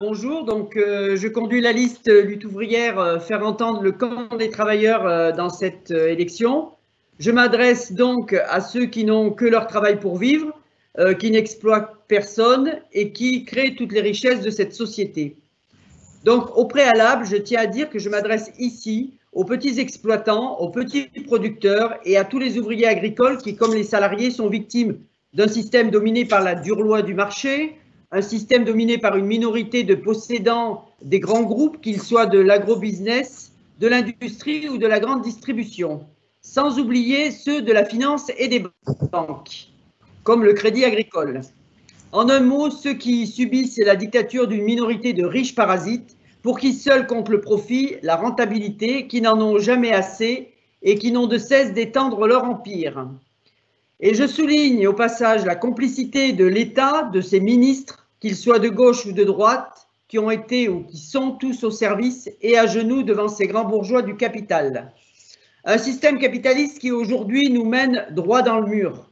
Bonjour, je conduis la liste lutte ouvrière faire entendre le camp des travailleurs dans cette élection. Je m'adresse donc à ceux qui n'ont que leur travail pour vivre, qui n'exploitent personne et qui créent toutes les richesses de cette société. Donc au préalable, je tiens à dire que je m'adresse ici aux petits exploitants, aux petits producteurs et à tous les ouvriers agricoles qui, comme les salariés, sont victimes d'un système dominé par la dure loi du marché, un système dominé par une minorité de possédants des grands groupes, qu'ils soient de l'agrobusiness, de l'industrie ou de la grande distribution, sans oublier ceux de la finance et des banques, comme le Crédit Agricole. En un mot, ceux qui subissent la dictature d'une minorité de riches parasites pour qui seul compte le profit, la rentabilité, qui n'en ont jamais assez et qui n'ont de cesse d'étendre leur empire. Et je souligne au passage la complicité de l'État, de ses ministres, qu'ils soient de gauche ou de droite, qui ont été ou qui sont tous au service et à genoux devant ces grands bourgeois du capital. Un système capitaliste qui aujourd'hui nous mène droit dans le mur.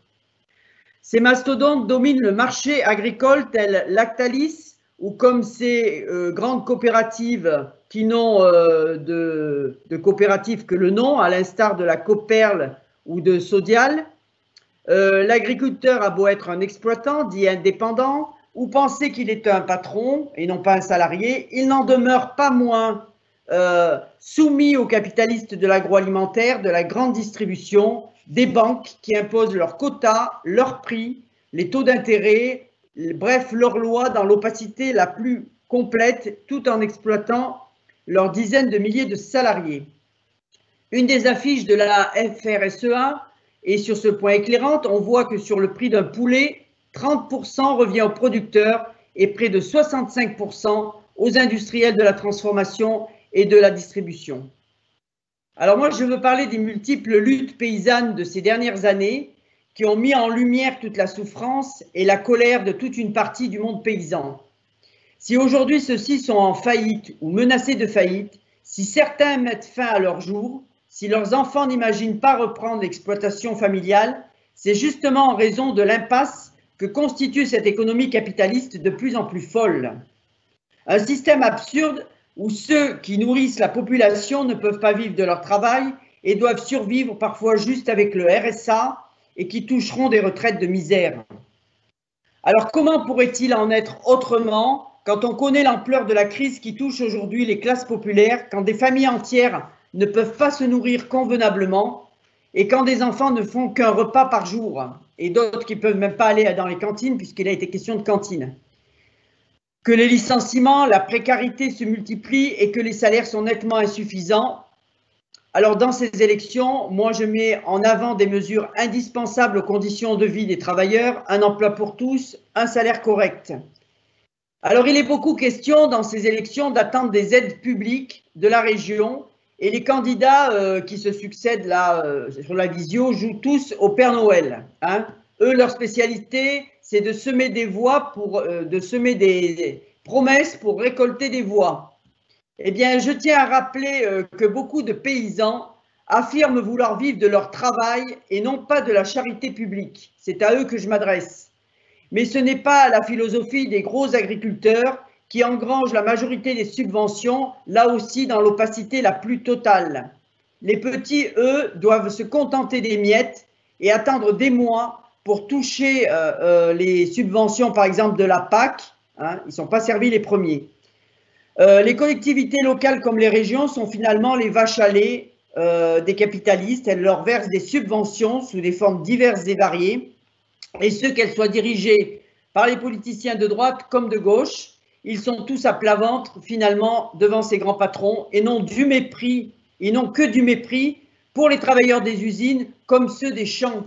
Ces mastodontes dominent le marché agricole tel Lactalis ou comme ces grandes coopératives qui n'ont de coopérative que le nom, à l'instar de la Coperle ou de Sodial. L'agriculteur a beau être un exploitant, dit indépendant, ou penser qu'il est un patron et non pas un salarié, il n'en demeure pas moins soumis aux capitalistes de l'agroalimentaire, de la grande distribution, des banques qui imposent leurs quotas, leurs prix, les taux d'intérêt, bref, leurs lois dans l'opacité la plus complète, tout en exploitant leurs dizaines de milliers de salariés. Une des affiches de la FRSEA est sur ce point éclairante. On voit que sur le prix d'un poulet, 30% revient aux producteurs et près de 65% aux industriels de la transformation et de la distribution. Alors moi, je veux parler des multiples luttes paysannes de ces dernières années qui ont mis en lumière toute la souffrance et la colère de toute une partie du monde paysan. Si aujourd'hui ceux-ci sont en faillite ou menacés de faillite, si certains mettent fin à leur jour, si leurs enfants n'imaginent pas reprendre l'exploitation familiale, c'est justement en raison de l'impasse que constitue cette économie capitaliste de plus en plus folle. Un système absurde où ceux qui nourrissent la population ne peuvent pas vivre de leur travail et doivent survivre parfois juste avec le RSA et qui toucheront des retraites de misère. Alors comment pourrait-il en être autrement quand on connaît l'ampleur de la crise qui touche aujourd'hui les classes populaires, quand des familles entières ne peuvent pas se nourrir convenablement et quand des enfants ne font qu'un repas par jour et d'autres qui ne peuvent même pas aller dans les cantines puisqu'il a été question de cantine. Que les licenciements, la précarité se multiplient et que les salaires sont nettement insuffisants. Alors dans ces élections, moi je mets en avant des mesures indispensables aux conditions de vie des travailleurs, un emploi pour tous, un salaire correct. Alors il est beaucoup question dans ces élections d'attendre des aides publiques de la région et les candidats qui se succèdent là sur la visio jouent tous au Père Noël. Hein. Eux, leur spécialité, c'est de semer des voix de semer des promesses pour récolter des voix. Eh bien, je tiens à rappeler que beaucoup de paysans affirment vouloir vivre de leur travail et non pas de la charité publique. C'est à eux que je m'adresse. Mais ce n'est pas la philosophie des gros agriculteurs qui engrangent la majorité des subventions, là aussi dans l'opacité la plus totale. Les petits, eux, doivent se contenter des miettes et attendre des mois pour toucher les subventions, par exemple, de la PAC. Hein, ils ne sont pas servis les premiers. Les collectivités locales comme les régions sont finalement les vaches à lait des capitalistes. Elles leur versent des subventions sous des formes diverses et variées. Et ce qu'elles soient dirigées par les politiciens de droite comme de gauche, ils sont tous à plat ventre finalement devant ces grands patrons et n'ont que du mépris pour les travailleurs des usines comme ceux des champs.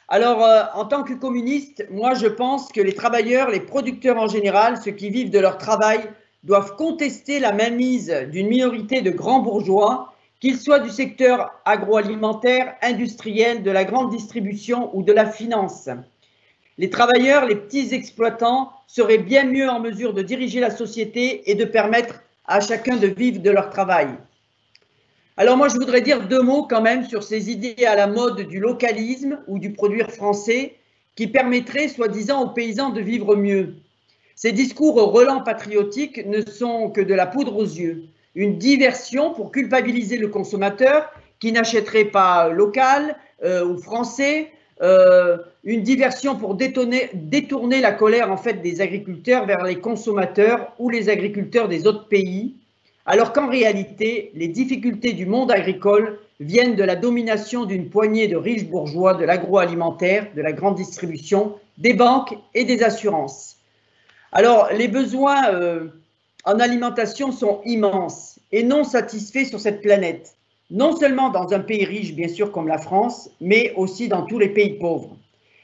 Alors, en tant que communiste, moi je pense que les travailleurs, les producteurs en général, ceux qui vivent de leur travail, doivent contester la mainmise d'une minorité de grands bourgeois, qu'ils soient du secteur agroalimentaire, industriel, de la grande distribution ou de la finance. Les travailleurs, les petits exploitants seraient bien mieux en mesure de diriger la société et de permettre à chacun de vivre de leur travail. Alors moi, je voudrais dire deux mots quand même sur ces idées à la mode du localisme ou du produire français qui permettraient, soi-disant, aux paysans de vivre mieux. Ces discours relents patriotiques ne sont que de la poudre aux yeux, une diversion pour culpabiliser le consommateur qui n'achèterait pas local ou français, une diversion pour détourner la colère en fait des agriculteurs vers les consommateurs ou les agriculteurs des autres pays, alors qu'en réalité, les difficultés du monde agricole viennent de la domination d'une poignée de riches bourgeois de l'agroalimentaire, de la grande distribution, des banques et des assurances. Alors, les besoins en alimentation sont immenses et non satisfaits sur cette planète, non seulement dans un pays riche, bien sûr, comme la France, mais aussi dans tous les pays pauvres.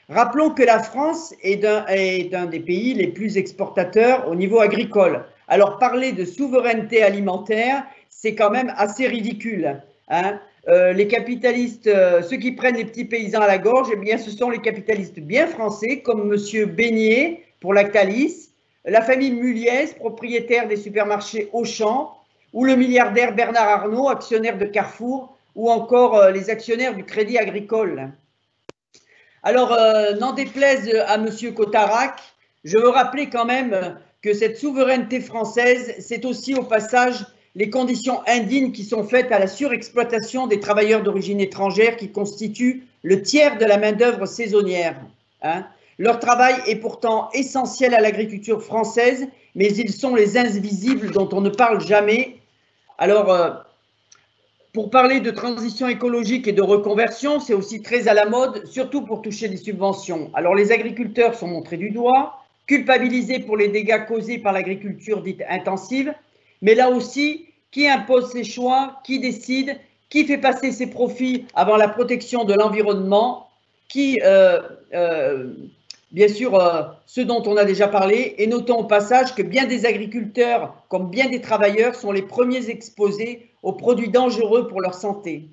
Rappelons que la France est un des pays les plus exportateurs au niveau agricole. Alors, parler de souveraineté alimentaire, c'est quand même assez ridicule, hein. Les capitalistes, ceux qui prennent les petits paysans à la gorge, eh bien, ce sont les capitalistes bien français, comme M. Beignet pour Lactalis, la famille Muliez, propriétaire des supermarchés Auchan, ou le milliardaire Bernard Arnault, actionnaire de Carrefour, ou encore les actionnaires du Crédit Agricole. Alors, n'en déplaise à M. Cotarac, je veux rappeler quand même que cette souveraineté française, c'est aussi au passage les conditions indignes qui sont faites à la surexploitation des travailleurs d'origine étrangère qui constituent le tiers de la main-d'œuvre saisonnière, hein. Leur travail est pourtant essentiel à l'agriculture française, mais ils sont les invisibles dont on ne parle jamais. Alors, pour parler de transition écologique et de reconversion, c'est aussi très à la mode, surtout pour toucher des subventions. Alors, les agriculteurs sont montrés du doigt, culpabilisés pour les dégâts causés par l'agriculture dite intensive, mais là aussi, qui impose ses choix, qui décide, qui fait passer ses profits avant la protection de l'environnement, qui, bien sûr, ce dont on a déjà parlé, et notons au passage que bien des agriculteurs, comme bien des travailleurs, sont les premiers exposés aux produits dangereux pour leur santé.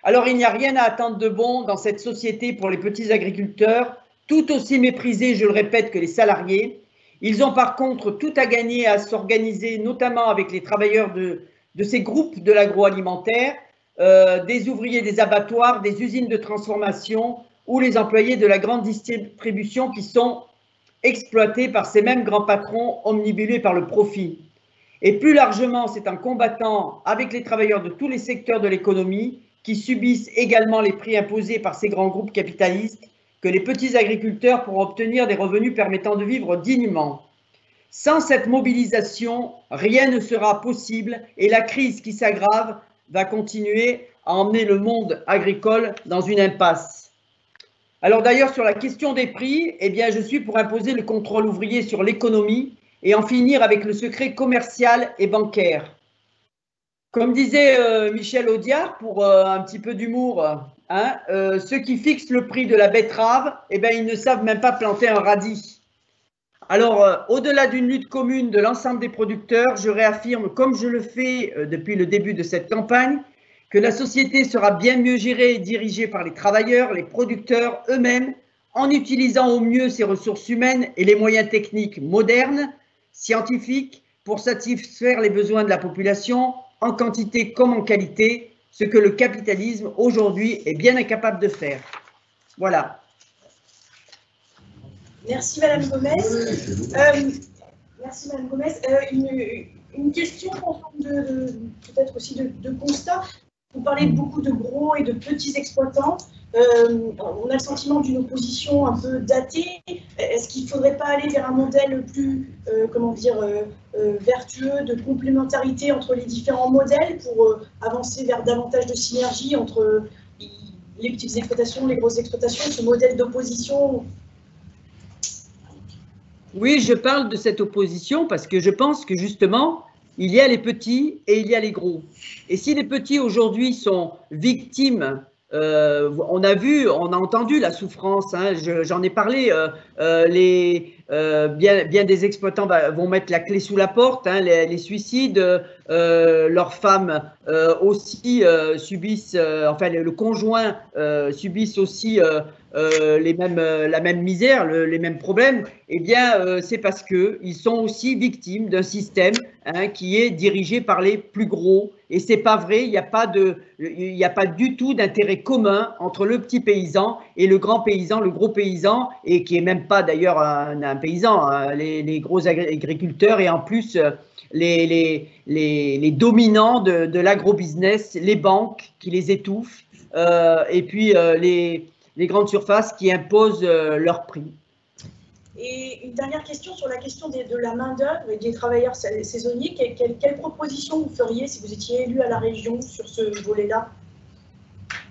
Alors, il n'y a rien à attendre de bon dans cette société pour les petits agriculteurs, tout aussi méprisés, je le répète, que les salariés. Ils ont par contre tout à gagner à s'organiser, notamment avec les travailleurs de ces groupes de l'agroalimentaire, des ouvriers des abattoirs, des usines de transformation ou les employés de la grande distribution qui sont exploités par ces mêmes grands patrons omnibulés par le profit. Et plus largement, c'est en combattant avec les travailleurs de tous les secteurs de l'économie qui subissent également les prix imposés par ces grands groupes capitalistes que les petits agriculteurs pourront obtenir des revenus permettant de vivre dignement. Sans cette mobilisation, rien ne sera possible et la crise qui s'aggrave va continuer à emmener le monde agricole dans une impasse. Alors d'ailleurs, sur la question des prix, eh bien, je suis pour imposer le contrôle ouvrier sur l'économie et en finir avec le secret commercial et bancaire. Comme disait Michel Audiard, pour un petit peu d'humour, hein, ceux qui fixent le prix de la betterave, eh bien, ils ne savent même pas planter un radis. Alors, au-delà d'une lutte commune de l'ensemble des producteurs, je réaffirme, comme je le fais depuis le début de cette campagne, que la société sera bien mieux gérée et dirigée par les travailleurs, les producteurs eux-mêmes, en utilisant au mieux ses ressources humaines et les moyens techniques modernes, scientifiques, pour satisfaire les besoins de la population, en quantité comme en qualité, ce que le capitalisme aujourd'hui est bien incapable de faire. Voilà. Merci Madame Gomez. Merci Madame Gomez. Une question en forme de peut-être aussi de constat. Vous parlez beaucoup de gros et de petits exploitants. On a le sentiment d'une opposition un peu datée. Est-ce qu'il ne faudrait pas aller vers un modèle plus, comment dire, vertueux, de complémentarité entre les différents modèles pour avancer vers davantage de synergie entre les petites exploitations, les grosses exploitations, ce modèle d'opposition? Oui, je parle de cette opposition parce que je pense que justement, il y a les petits et il y a les gros. Et si les petits aujourd'hui sont victimes, on a vu, on a entendu la souffrance, hein, j'en ai parlé, bien des exploitants vont mettre la clé sous la porte, hein, les suicides, leurs femmes aussi subissent, enfin le conjoint subissent aussi la même misère, les mêmes problèmes. Eh bien, c'est parce qu'ils sont aussi victimes d'un système, hein, qui est dirigé par les plus gros. Et c'est pas vrai, il n'y a pas du tout d'intérêt commun entre le petit paysan et le grand paysan, le gros paysan, et qui est même pas d'ailleurs un paysans, hein, les gros agriculteurs et en plus les dominants de l'agrobusiness, les banques qui les étouffent et puis les grandes surfaces qui imposent leurs prix. Et une dernière question sur la question de la main-d'œuvre et des travailleurs saisonniers. Quelle proposition vous feriez si vous étiez élu à la région sur ce volet-là?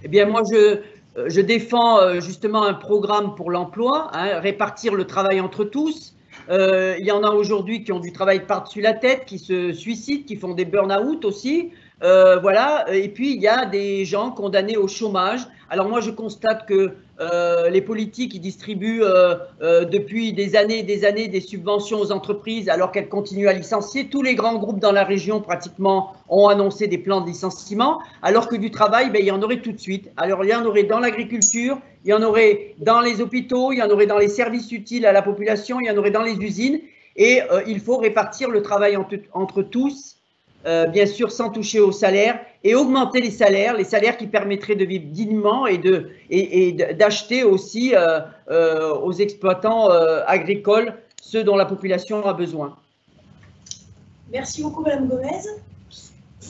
Eh bien, moi, je défends justement un programme pour l'emploi, hein, répartir le travail entre tous. Il y en a aujourd'hui qui ont du travail par-dessus la tête, qui se suicident, qui font des burn-out aussi. Voilà. Et puis, il y a des gens condamnés au chômage. Alors moi, je constate que les politiques ils distribuent depuis des années des subventions aux entreprises alors qu'elles continuent à licencier. Tous les grands groupes dans la région pratiquement ont annoncé des plans de licenciement, alors que du travail, ben, il y en aurait tout de suite. Alors il y en aurait dans l'agriculture, il y en aurait dans les hôpitaux, il y en aurait dans les services utiles à la population, il y en aurait dans les usines. Et il faut répartir le travail entre tous. Bien sûr sans toucher au salaire et augmenter les salaires qui permettraient de vivre dignement et d'acheter aussi aux exploitants agricoles ceux dont la population a besoin. Merci beaucoup Madame Gomez.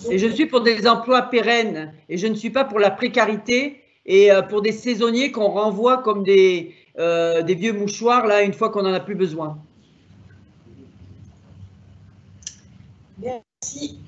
Et je suis pour des emplois pérennes et je ne suis pas pour la précarité et pour des saisonniers qu'on renvoie comme des vieux mouchoirs là une fois qu'on n'en a plus besoin. Merci.